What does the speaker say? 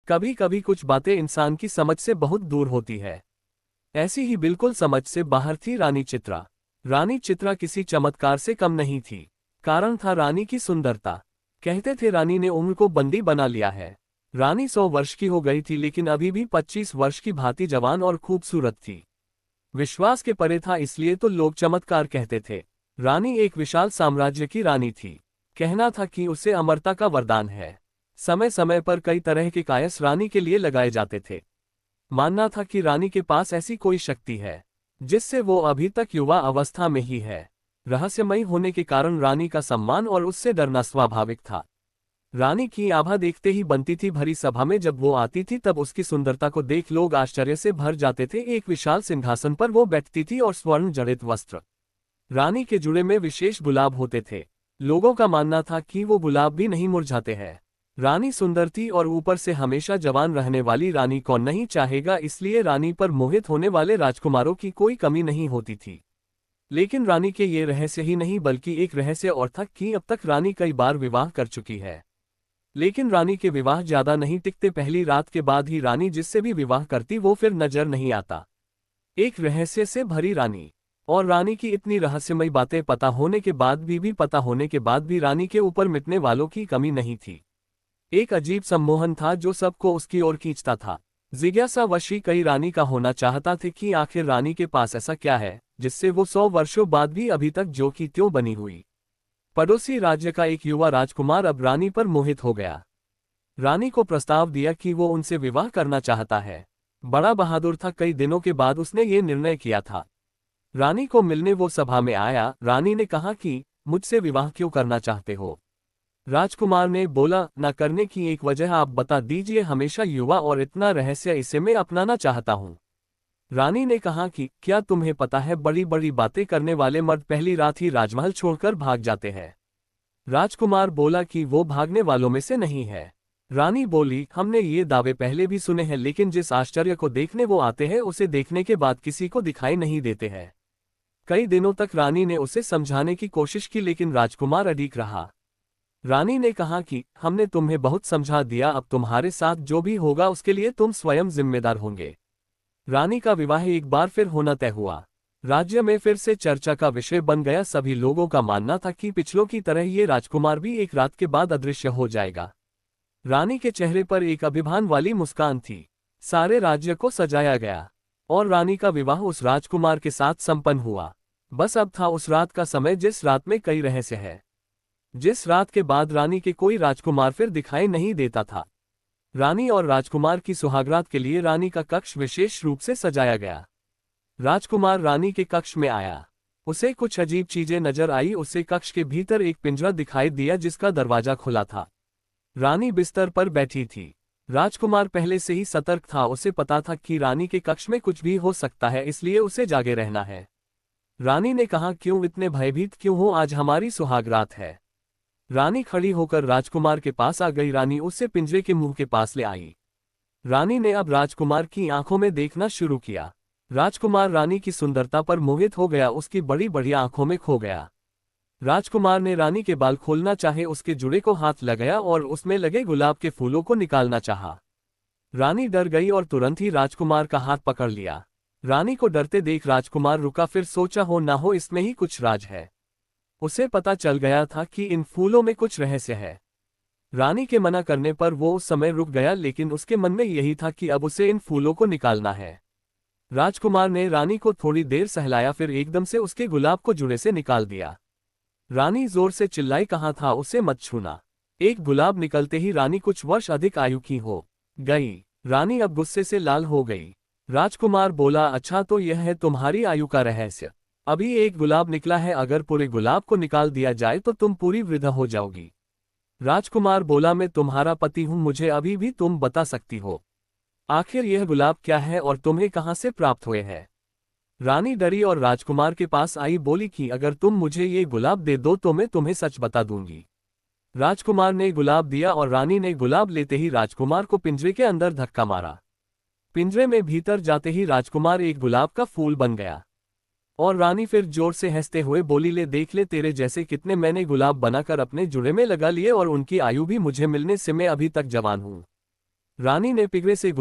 कभी कभी कुछ बातें इंसान की समझ से बहुत दूर होती है। ऐसी ही बिल्कुल समझ से बाहर थी रानी चित्रा। रानी चित्रा किसी चमत्कार से कम नहीं थी। कारण था रानी की सुंदरता। कहते थे रानी ने उम्र को बंदी बना लिया है। रानी 100 वर्ष की हो गई थी लेकिन अभी भी 25 वर्ष की भांति जवान और खूबसूरत थी। विश्वास के परे था इसलिए तो लोग चमत्कार कहते थे। रानी एक विशाल साम्राज्य की रानी थी। कहना था कि उसे अमरता का वरदान है। समय समय पर कई तरह के कायस रानी के लिए लगाए जाते थे। मानना था कि रानी के पास ऐसी कोई शक्ति है जिससे वो अभी तक युवा अवस्था में ही है। रहस्यमयी होने के कारण रानी का सम्मान और उससे डरना स्वाभाविक था। रानी की आभा देखते ही बनती थी। भरी सभा में जब वो आती थी तब उसकी सुंदरता को देख लोग आश्चर्य से भर जाते थे। एक विशाल सिंहासन पर वो बैठती थी और स्वर्ण जड़ित वस्त्र, रानी के जुड़े में विशेष गुलाब होते थे। लोगों का मानना था कि वो गुलाब भी नहीं मुरझाते हैं। रानी सुंदर थी और ऊपर से हमेशा जवान रहने वाली रानी कौन नहीं चाहेगा, इसलिए रानी पर मोहित होने वाले राजकुमारों की कोई कमी नहीं होती थी। लेकिन रानी के ये रहस्य ही नहीं बल्कि एक रहस्य और था कि अब तक रानी कई बार विवाह कर चुकी है। लेकिन रानी के विवाह ज्यादा नहीं टिकते। पहली रात के बाद ही रानी जिससे भी विवाह करती वो फिर नजर नहीं आता। एक रहस्य से भरी रानी। और रानी की इतनी रहस्यमयी बातें पता होने के बाद भी पता होने के बाद भी रानी के ऊपर मिटने वालों की कमी नहीं थी। एक अजीब सम्मोहन था जो सबको उसकी ओर खींचता था। जिज्ञासावश ही कई रानी का होना चाहता थे कि आखिर रानी के पास ऐसा क्या है जिससे वो 100 वर्षों बाद भी अभी तक जो की त्यों बनी हुई। पड़ोसी राज्य का एक युवा राजकुमार अब रानी पर मोहित हो गया। रानी को प्रस्ताव दिया कि वो उनसे विवाह करना चाहता है। बड़ा बहादुर था। कई दिनों के बाद उसने ये निर्णय किया था। रानी को मिलने वो सभा में आया। रानी ने कहा कि मुझसे विवाह क्यों करना चाहते हो। राजकुमार ने बोला, न करने की एक वजह आप बता दीजिए। हमेशा युवा और इतना रहस्य, इसे मैं अपनाना चाहता हूँ। रानी ने कहा कि क्या तुम्हें पता है बड़ी बड़ी बातें करने वाले मर्द पहली रात ही राजमहल छोड़कर भाग जाते हैं। राजकुमार बोला कि वो भागने वालों में से नहीं है। रानी बोली, हमने ये दावे पहले भी सुने हैं लेकिन जिस आश्चर्य को देखने वो आते हैं उसे देखने के बाद किसी को दिखाई नहीं देते हैं। कई दिनों तक रानी ने उसे समझाने की कोशिश की लेकिन राजकुमार अड़िग रहा। रानी ने कहा कि हमने तुम्हें बहुत समझा दिया, अब तुम्हारे साथ जो भी होगा उसके लिए तुम स्वयं जिम्मेदार होंगे। रानी का विवाह एक बार फिर होना तय हुआ। राज्य में फिर से चर्चा का विषय बन गया। सभी लोगों का मानना था कि पिछलों की तरह ये राजकुमार भी एक रात के बाद अदृश्य हो जाएगा। रानी के चेहरे पर एक अभिमान वाली मुस्कान थी। सारे राज्य को सजाया गया और रानी का विवाह उस राजकुमार के साथ संपन्न हुआ। बस अब था उस रात का समय जिस रात में कई रहस्य है, जिस रात के बाद रानी के कोई राजकुमार फिर दिखाई नहीं देता था। रानी और राजकुमार की सुहागरात के लिए रानी का कक्ष विशेष रूप से सजाया गया। राजकुमार रानी के कक्ष में आया। उसे कुछ अजीब चीजें नजर आई। उसे कक्ष के भीतर एक पिंजरा दिखाई दिया जिसका दरवाजा खुला था। रानी बिस्तर पर बैठी थी। राजकुमार पहले से ही सतर्क था। उसे पता था कि रानी के कक्ष में कुछ भी हो सकता है, इसलिए उसे जागे रहना है। रानी ने कहा, क्यों इतने भयभीत क्यों हो, आज हमारी सुहागरात है। रानी खड़ी होकर राजकुमार के पास आ गई। रानी उसे पिंजरे के मुंह के पास ले आई। रानी ने अब राजकुमार की आंखों में देखना शुरू किया। राजकुमार रानी की सुंदरता पर मोहित हो गया, उसकी बड़ी बड़ी आंखों में खो गया। राजकुमार ने रानी के बाल खोलना चाहे उसके जुड़े को हाथ लगाया और उसमें लगे गुलाब के फूलों को निकालना चाहा। रानी डर गई और तुरंत ही राजकुमार का हाथ पकड़ लिया। रानी को डरते देख राजकुमार रुका, फिर सोचा हो ना हो इसमें ही कुछ राज है। उसे पता चल गया था कि इन फूलों में कुछ रहस्य है। रानी के मना करने पर वो उस समय रुक गया, लेकिन उसके मन में यही था कि अब उसे इन फूलों को निकालना है। राजकुमार ने रानी को थोड़ी देर सहलाया, फिर एकदम से उसके गुलाब को जुड़े से निकाल दिया। रानी जोर से चिल्लाई, कहा था उसे मत छूना। एक गुलाब निकलते ही रानी कुछ वर्ष अधिक आयु की हो गई। रानी अब गुस्से से लाल हो गई। राजकुमार बोला, अच्छा तो यह है तुम्हारी आयु का रहस्य। अभी एक गुलाब निकला है, अगर पूरे गुलाब को निकाल दिया जाए तो तुम पूरी वृद्ध हो जाओगी। राजकुमार बोला, मैं तुम्हारा पति हूं, मुझे अभी भी तुम बता सकती हो आखिर यह गुलाब क्या है और तुम्हें कहां से प्राप्त हुए हैं। रानी डरी और राजकुमार के पास आई, बोली कि अगर तुम मुझे ये गुलाब दे दो तो मैं तुम्हें सच बता दूंगी। राजकुमार ने गुलाब दिया और रानी ने गुलाब लेते ही राजकुमार को पिंजरे के अंदर धक्का मारा। पिंजरे में भीतर जाते ही राजकुमार एक गुलाब का फूल बन गया। और रानी फिर जोर से हंसते हुए बोली, ले देख ले, तेरे जैसे कितने मैंने गुलाब बनाकर अपने जुड़े में लगा लिए और उनकी आयु भी मुझे मिलने से मैं अभी तक जवान हूं। रानी ने पिगरे से